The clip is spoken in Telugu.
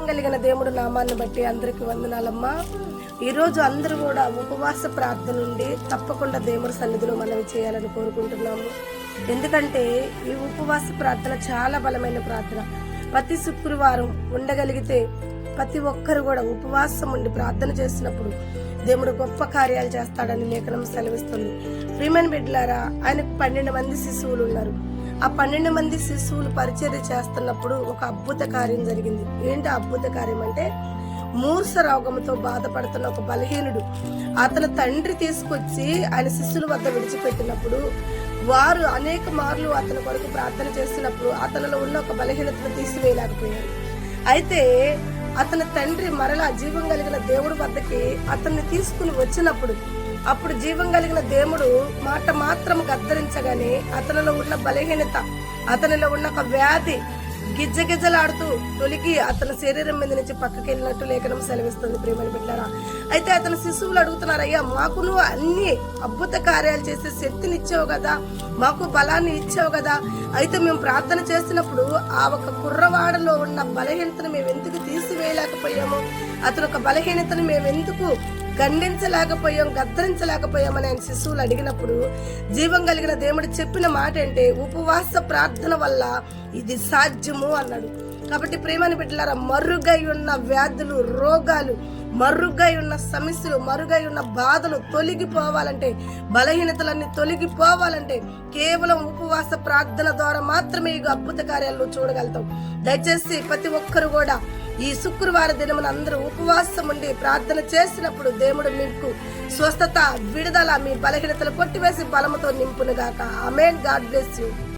కలిగిన దేవుడు నామాన్ని బట్టి అందరికి వందనాలమ్మా. ఈరోజు అందరూ కూడా ఉపవాస ప్రార్థన నుండి తప్పకుండా దేవుడి సన్నిధిలో మనవి చేయాలని కోరుకుంటున్నాము. ఎందుకంటే ఈ ఉపవాస ప్రార్థన చాలా బలమైన ప్రార్థన. ప్రతి శుక్రవారం ఉండగలిగితే ప్రతి ఒక్కరు కూడా ఉపవాసం ఉండి ప్రార్థన చేసినప్పుడు దేవుడు గొప్ప కార్యాలు చేస్తాడని లేఖనం సెలవిస్తుంది. ప్రియమైన బిడ్డలారా, ఆయనకు 12 మంది శిశువులు ఉన్నారు. ఆ 12 మంది శిశువులు పరిచర్య చేస్తున్నప్పుడు ఒక అద్భుత కార్యం జరిగింది. ఏంటి అద్భుత కార్యం అంటే, మూర్ఛ రోగంతో బాధపడుతున్న ఒక బలహీనుడు అతని తండ్రి తీసుకొచ్చి ఆయన శిష్యుల వద్ద విడిచిపెట్టినప్పుడు వారు అనేక మార్లు అతని కొరకు ప్రార్థన చేస్తున్నప్పుడు అతనిలో ఉన్న ఒక బలహీనతను తీసివేయలేకపోయారు. అయితే అతని తండ్రి మరలా జీవం కలిగిన దేవుడి వద్దకి అతన్ని తీసుకుని వచ్చినప్పుడు అప్పుడు జీవం కలిగిన దేవుడు మాట మాత్రం గద్దరించగానే అతనిలో ఉన్న బలహీనత, అతనిలో ఉన్న ఒక వ్యాధి గిజ్జగిజ్జలాడుతూ తొలిగి అతని శరీరం మీద నుంచి పక్కకి వెళ్ళినట్టు లేఖనం సెలవిస్తుంది. ప్రేమని బిడ్డలారా, అయితే అతని శిశువులు అడుగుతున్నారు, అయ్యా మాకు నువ్వు అన్ని అద్భుత కార్యాలు చేసే శక్తిని ఇచ్చావు కదా, మాకు బలాన్ని ఇచ్చావు కదా, అయితే మేము ప్రార్థన చేసినప్పుడు ఆ ఒక కుర్రవాడలో ఉన్న బలహీనతను మేము ఎందుకు తీసివేయలేకపోయాము, అతను ఒక బలహీనతను మేము ఎందుకు గద్దించలేకపోయాం, గద్దరించలేకపోయామని ఆయన శిశువులు అడిగినప్పుడు జీవం కలిగిన దేవుడు చెప్పిన మాట అంటే, ఉపవాస ప్రార్థన వల్ల ఇది సాధ్యము అన్నాడు. కాబట్టి ప్రేమని బిడ్డలారా, మరుగై ఉన్న వ్యాధులు, రోగాలు, మరుగై ఉన్న సమస్యలు, మరుగై ఉన్న బాధలు తొలగిపోవాలంటే, బలహీనతలన్నీ తొలగిపోవాలంటే కేవలం ఉపవాస ప్రార్థన ద్వారా మాత్రమే ఈ అద్భుత కార్యాలను చూడగలుగుతాం. దయచేసి ప్రతి ఒక్కరు కూడా ఈ శుక్రవార దినమున అందరూ ఉపవాసం ఉండి ప్రార్థన చేసినప్పుడు దేవుడు మీకు స్వస్థత, విడుదల, మీ బలహీనతలు కొట్టివేసి బలముతో నింపునుగాక. ఆమేన్. God bless you.